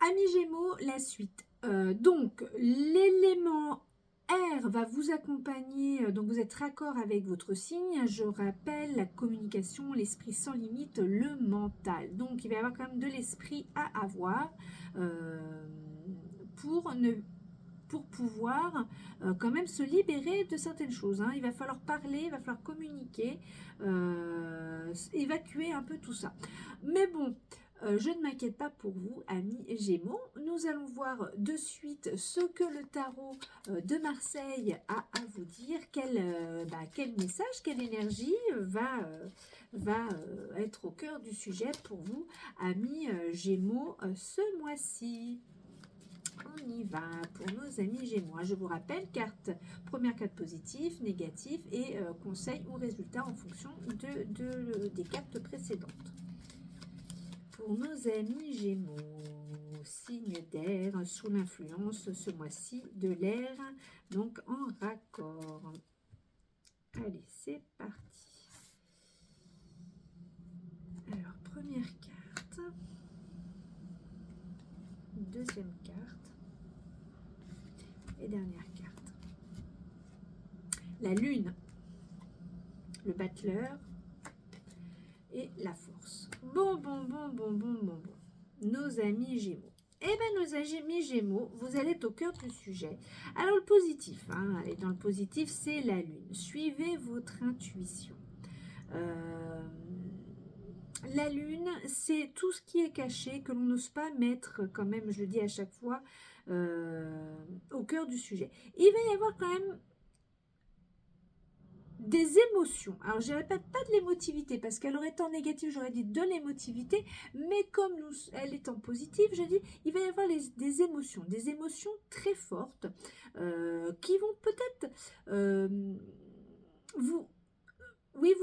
Amis Gémeaux, la suite. Donc, l'élément R va vous accompagner, donc vous êtes raccord avec votre signe. Je rappelle la communication, l'esprit sans limite, le mental. Donc, il va y avoir quand même de l'esprit à avoir pour pouvoir quand même se libérer de certaines choses. Il va falloir parler, il va falloir communiquer, évacuer un peu tout ça. Mais bon, je ne m'inquiète pas pour vous, amis Gémeaux. Nous allons voir de suite ce que le tarot de Marseille a à vous dire. Quel message, quelle énergie va être au cœur du sujet pour vous, amis Gémeaux, ce mois-ci. On y va pour nos amis Gémeaux. Je vous rappelle, première carte positive, négative et conseil ou résultat en fonction des cartes précédentes. Pour nos amis Gémeaux, signe d'air, sous l'influence ce mois-ci de l'air, donc en raccord. Allez, c'est parti. Alors, première carte, deuxième carte et dernière carte. La lune, le battleur et la force. Bon. Nos amis Gémeaux. Eh bien, nos amis Gémeaux, vous allez être au cœur du sujet. Alors, le positif, et dans le positif, c'est la lune. Suivez votre intuition. La lune, c'est tout ce qui est caché, que l'on n'ose pas mettre, quand même, je le dis à chaque fois, au cœur du sujet. Il va y avoir quand même des émotions. Alors, je ne répète pas de l'émotivité, parce qu'elle aurait été en négatif, j'aurais dit de l'émotivité, mais comme elle est en positif, je dis, il va y avoir des émotions très fortes, qui vont peut-être vous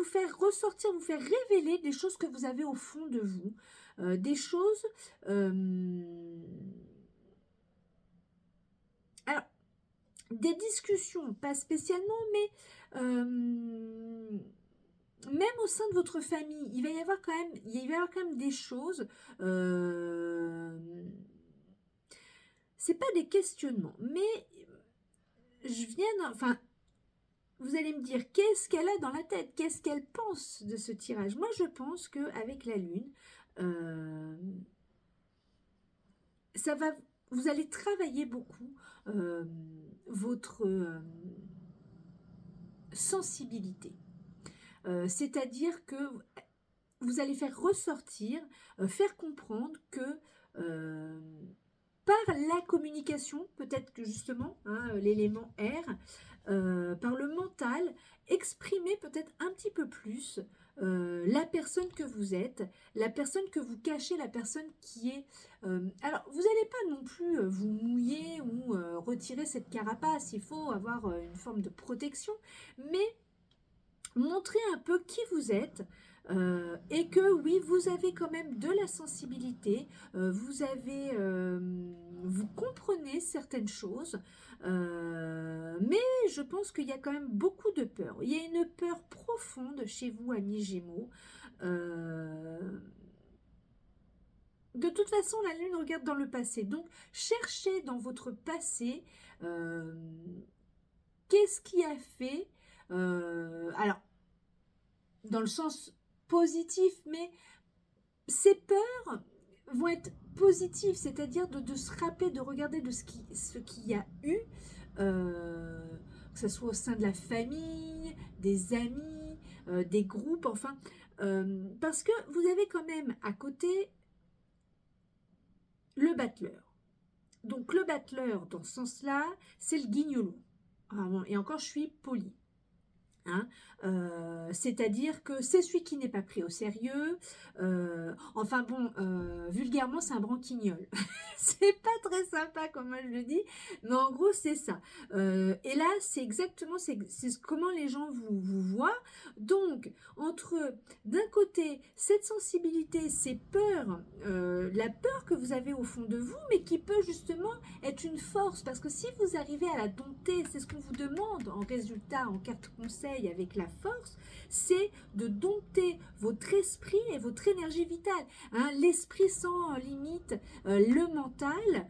faire ressortir, vous faire révéler des choses que vous avez au fond de vous, des choses... alors, des discussions, pas spécialement, mais même au sein de votre famille, il va y avoir quand même des choses. C'est pas des questionnements, mais vous allez me dire, qu'est-ce qu'elle a dans la tête? Qu'est-ce qu'elle pense de ce tirage? Moi, je pense qu'avec la lune, vous allez travailler beaucoup votre sensibilité. C'est-à-dire que vous allez faire ressortir, faire comprendre que par la communication, peut-être que justement, l'élément R, par le mental, exprimer peut-être un petit peu plus la personne que vous êtes, la personne que vous cachez, la personne qui est... alors, vous n'allez pas non plus vous mouiller ou retirer cette carapace, il faut avoir une forme de protection, mais montrer un peu qui vous êtes, et que oui, vous avez quand même de la sensibilité, vous comprenez certaines choses, mais je pense qu'il y a quand même beaucoup de peur. Il y a une peur profonde chez vous, amis Gémeaux. De toute façon, la lune regarde dans le passé, donc cherchez dans votre passé qu'est-ce qui a fait... alors, dans le sens positif, mais ces peurs vont être positives, c'est-à-dire de se rappeler, de regarder de ce qu'il y a eu, que ce soit au sein de la famille, des amis, des groupes, enfin, parce que vous avez quand même à côté le battleur. Donc le battleur, dans ce sens-là, c'est le guignolon. Et encore, je suis polie. C'est-à-dire que c'est celui qui n'est pas pris au sérieux, vulgairement c'est un branquignol. C'est pas très sympa comme moi je le dis, mais en gros c'est ça. Et là c'est exactement c'est comment les gens vous voient. Donc entre d'un côté cette sensibilité, ces peurs, la peur que vous avez au fond de vous, mais qui peut justement être une force, parce que si vous arrivez à la dompter, c'est ce qu'on vous demande en résultat, en carte conseil, conseil avec la force, c'est de dompter votre esprit et votre énergie vitale. Hein, l'esprit sans limite, le mental,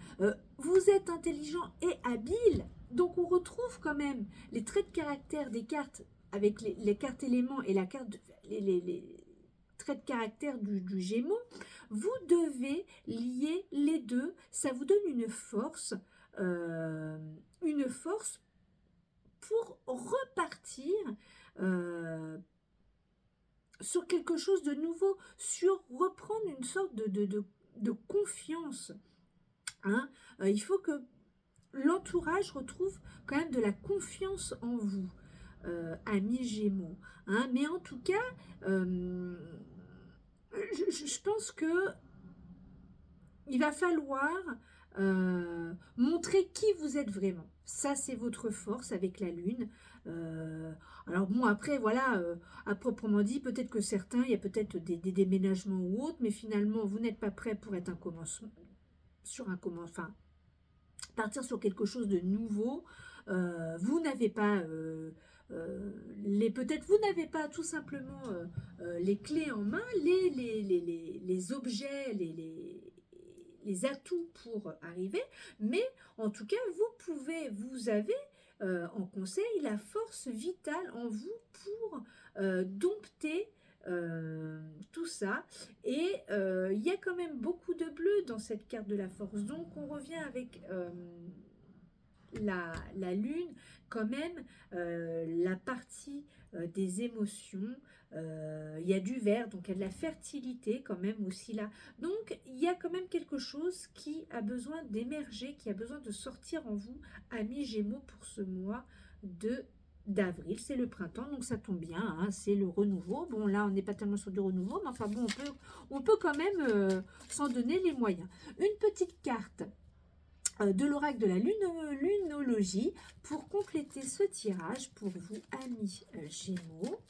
vous êtes intelligent et habile. Donc on retrouve quand même les traits de caractère des cartes avec les cartes éléments et la carte, les traits de caractère du Gémeaux. Vous devez lier les deux. Ça vous donne une force pour repartir sur quelque chose de nouveau, sur reprendre une sorte de confiance. Hein. Il faut que l'entourage retrouve quand même de la confiance en vous, amis Gémeaux. Hein. Mais en tout cas, je pense que il va falloir montrer qui vous êtes vraiment. Ça, c'est votre force avec la Lune. Alors bon, après, voilà, à proprement dit, peut-être que certains, il y a peut-être des déménagements ou autres, mais finalement, vous n'êtes pas prêt pour être un commencement, enfin, partir sur quelque chose de nouveau. Vous n'avez pas peut-être vous n'avez pas tout simplement les clés en main, les objets, les atouts pour arriver, mais en tout cas, vous avez en conseil la force vitale en vous pour dompter tout ça. Et il y a quand même beaucoup de bleu dans cette carte de la force. Donc, on revient avec la lune, quand même, la partie des émotions. Il y a du vert, donc il y a de la fertilité quand même aussi là. Donc il y a quand même quelque chose qui a besoin d'émerger, qui a besoin de sortir en vous, amis Gémeaux, pour ce mois d'avril. C'est le printemps, donc ça tombe bien, hein, c'est le renouveau. Bon, là on n'est pas tellement sur du renouveau, mais enfin bon, on peut quand même s'en donner les moyens. Une petite carte de l'oracle de la lunologie pour compléter ce tirage pour vous, amis Gémeaux.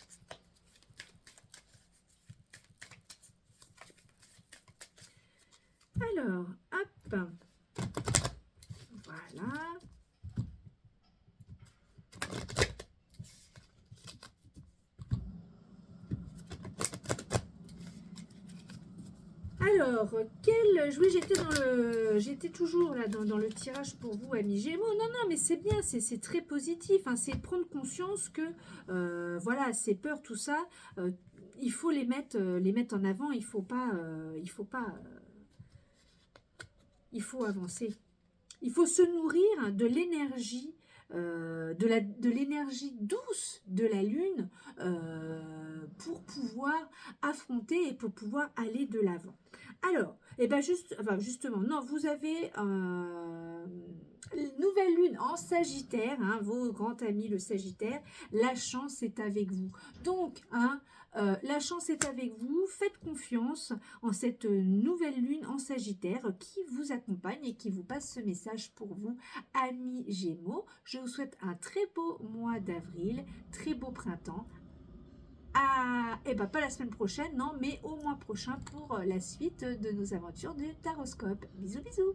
Alors, hop, voilà. Alors, j'étais toujours là dans le tirage pour vous, amis Gémeaux. Non, mais c'est bien, c'est très positif. Hein, c'est prendre conscience que, voilà, ces peurs, tout ça, il faut les mettre en avant. Il faut avancer. Il faut se nourrir de l'énergie, de l'énergie douce de la Lune pour pouvoir affronter et pour pouvoir aller de l'avant. Alors, justement, non, vous avez nouvelle Lune en Sagittaire, hein, vos grands amis le Sagittaire, la chance est avec vous. Donc, hein, la chance est avec vous, faites confiance en cette nouvelle Lune en Sagittaire qui vous accompagne et qui vous passe ce message pour vous, amis Gémeaux. Je vous souhaite un très beau mois d'avril, très beau printemps. Pas la semaine prochaine, non, mais au mois prochain pour la suite de nos aventures du Taroscope. Bisous, bisous.